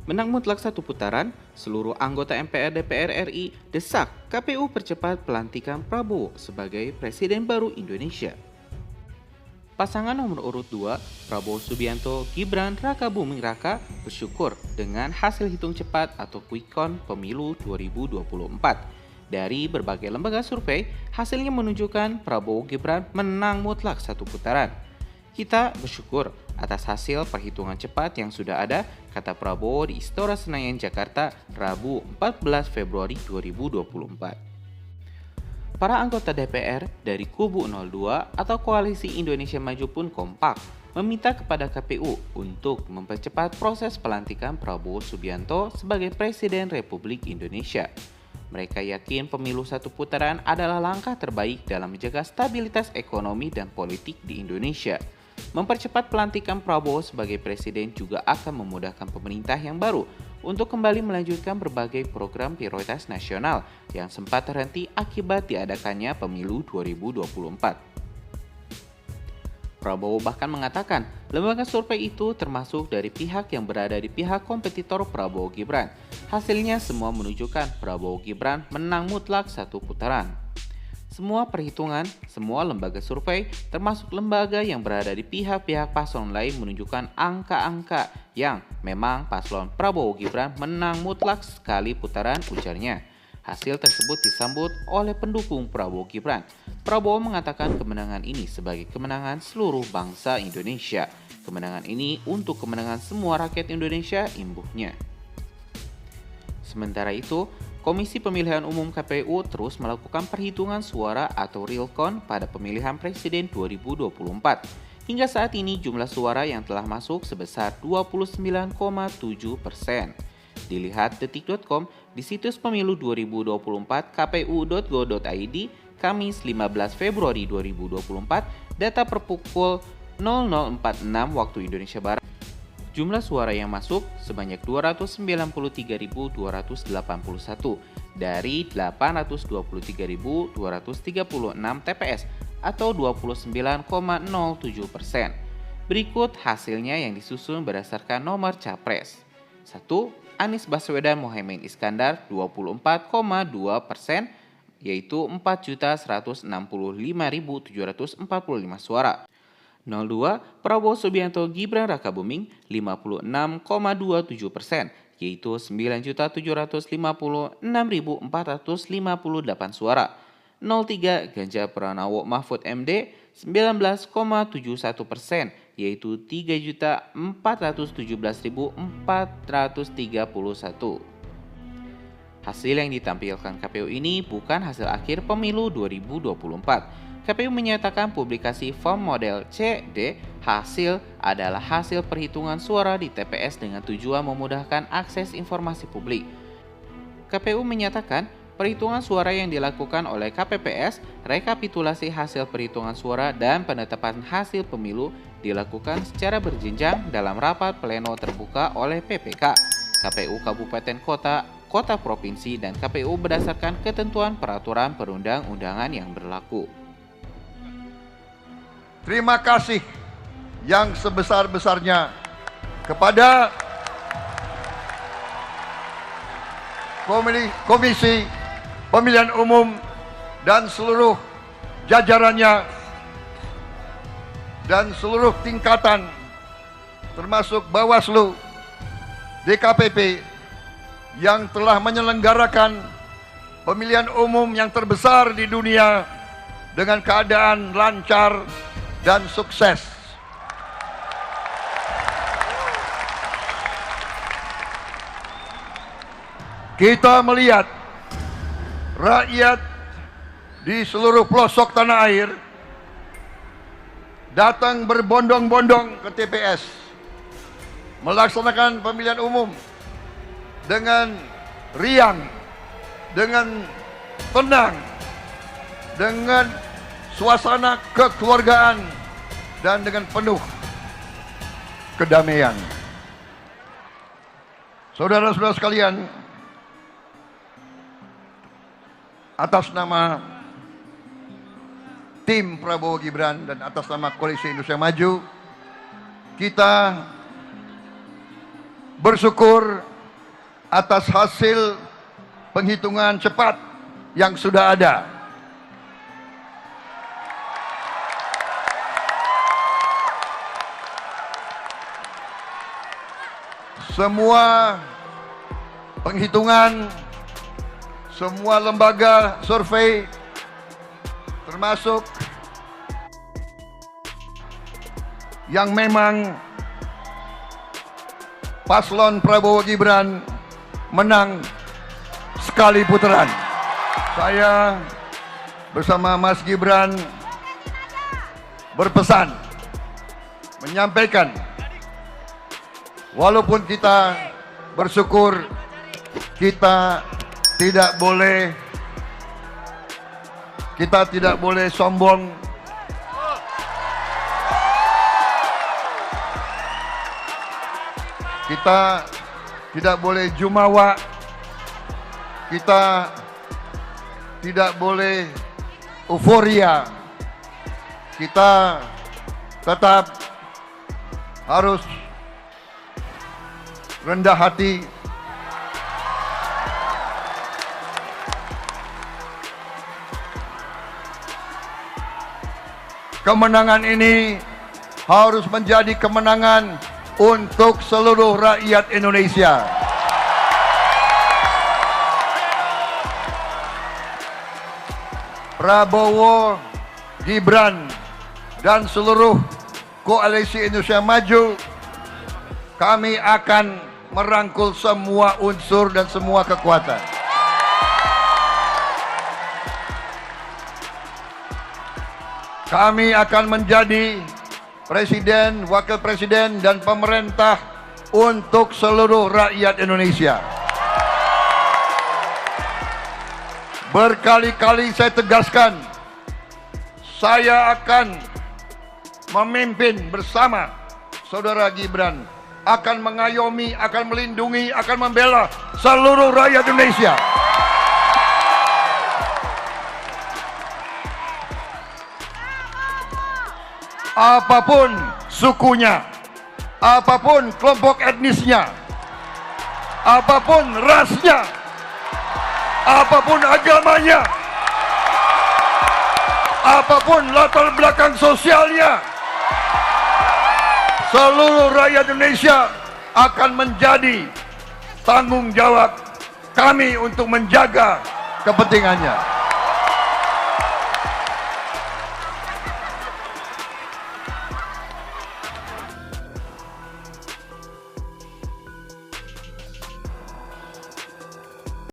Menang mutlak satu putaran, seluruh anggota MPR DPR RI desak KPU percepat pelantikan Prabowo sebagai Presiden baru Indonesia. Pasangan nomor urut 2, Prabowo Subianto Gibran Rakabuming Raka bersyukur dengan hasil hitung cepat atau quick count pemilu 2024. Dari berbagai lembaga survei, hasilnya menunjukkan Prabowo Gibran menang mutlak satu putaran. Kita bersyukur atas hasil perhitungan cepat yang sudah ada, kata Prabowo di Istora Senayan, Jakarta, Rabu 14 Februari 2024. Para anggota DPR dari kubu 02 atau Koalisi Indonesia Maju pun kompak meminta kepada KPU untuk mempercepat proses pelantikan Prabowo Subianto sebagai Presiden Republik Indonesia. Mereka yakin pemilu satu putaran adalah langkah terbaik dalam menjaga stabilitas ekonomi dan politik di Indonesia. Mempercepat pelantikan Prabowo sebagai presiden juga akan memudahkan pemerintah yang baru untuk kembali melanjutkan berbagai program prioritas nasional yang sempat terhenti akibat diadakannya pemilu 2024. Prabowo bahkan mengatakan lembaga survei itu termasuk dari pihak yang berada di pihak kompetitor Prabowo Gibran. Hasilnya semua menunjukkan Prabowo Gibran menang mutlak satu putaran. Semua perhitungan, semua lembaga survei, termasuk lembaga yang berada di pihak-pihak paslon lain menunjukkan angka-angka yang memang paslon Prabowo Gibran menang mutlak sekali putaran, ujarnya. Hasil tersebut disambut oleh pendukung Prabowo Gibran. Prabowo mengatakan kemenangan ini sebagai kemenangan seluruh bangsa Indonesia. Kemenangan ini untuk kemenangan semua rakyat Indonesia, imbuhnya. Sementara itu, Komisi Pemilihan Umum KPU terus melakukan perhitungan suara atau real count pada pemilihan presiden 2024. Hingga saat ini jumlah suara yang telah masuk sebesar 29,7%. Dilihat detik.com di situs pemilu 2024 kpu.go.id Kamis 15 Februari 2024, data per pukul 00.46 waktu Indonesia Barat. Jumlah suara yang masuk sebanyak 293.281 dari 823.236 TPS atau 29,07%. Berikut hasilnya yang disusun berdasarkan nomor capres. 1. Anies Baswedan Mohaimin Iskandar 24,2%, yaitu 4.165.745 suara. 02. Prabowo Subianto Gibran Rakabuming 56,27%, yaitu 9.756.458 suara. 03. Ganjar Pranowo Mahfud MD 19,71%, yaitu 3.417.431. Hasil yang ditampilkan KPU ini bukan hasil akhir pemilu 2024. KPU menyatakan publikasi form model CD hasil adalah hasil perhitungan suara di TPS dengan tujuan memudahkan akses informasi publik. KPU menyatakan perhitungan suara yang dilakukan oleh KPPS, rekapitulasi hasil perhitungan suara dan penetapan hasil pemilu dilakukan secara berjenjang dalam rapat pleno terbuka oleh PPK, KPU Kabupaten Kota, Kota Provinsi, dan KPU berdasarkan ketentuan peraturan perundang-undangan yang berlaku. Terima kasih yang sebesar-besarnya kepada Komisi Pemilihan Umum dan seluruh jajarannya dan seluruh tingkatan termasuk Bawaslu, DKPP yang telah menyelenggarakan pemilihan umum yang terbesar di dunia dengan keadaan lancar dan sukses. Kita melihat rakyat di seluruh pelosok tanah air datang berbondong-bondong ke TPS melaksanakan pemilihan umum dengan riang, dengan tenang, dengan suasana kekeluargaan dan dengan penuh kedamaian. Saudara-saudara sekalian, atas nama tim Prabowo Gibran dan atas nama Koalisi Indonesia Maju, kita bersyukur atas hasil penghitungan cepat yang sudah ada. Semua penghitungan, semua lembaga survei, termasuk yang memang paslon Prabowo Gibran menang sekali putaran. Saya bersama Mas Gibran berpesan, menyampaikan, walaupun kita bersyukur, kita tidak boleh sombong. Kita tidak boleh jumawa. Kita tidak boleh euforia. Kita tetap harus rendah hati. Kemenangan ini harus menjadi kemenangan untuk seluruh rakyat Indonesia. Prabowo, Gibran, dan seluruh koalisi Indonesia Maju, kami akan merangkul semua unsur dan semua kekuatan. Kami akan menjadi presiden, wakil presiden, dan pemerintah untuk seluruh rakyat Indonesia. Berkali-kali saya tegaskan, saya akan memimpin bersama saudara Gibran, akan mengayomi, akan melindungi, akan membela seluruh rakyat Indonesia. Apapun sukunya, apapun kelompok etnisnya, apapun rasnya, apapun agamanya, apapun latar belakang sosialnya, seluruh rakyat Indonesia akan menjadi tanggung jawab kami untuk menjaga kepentingannya.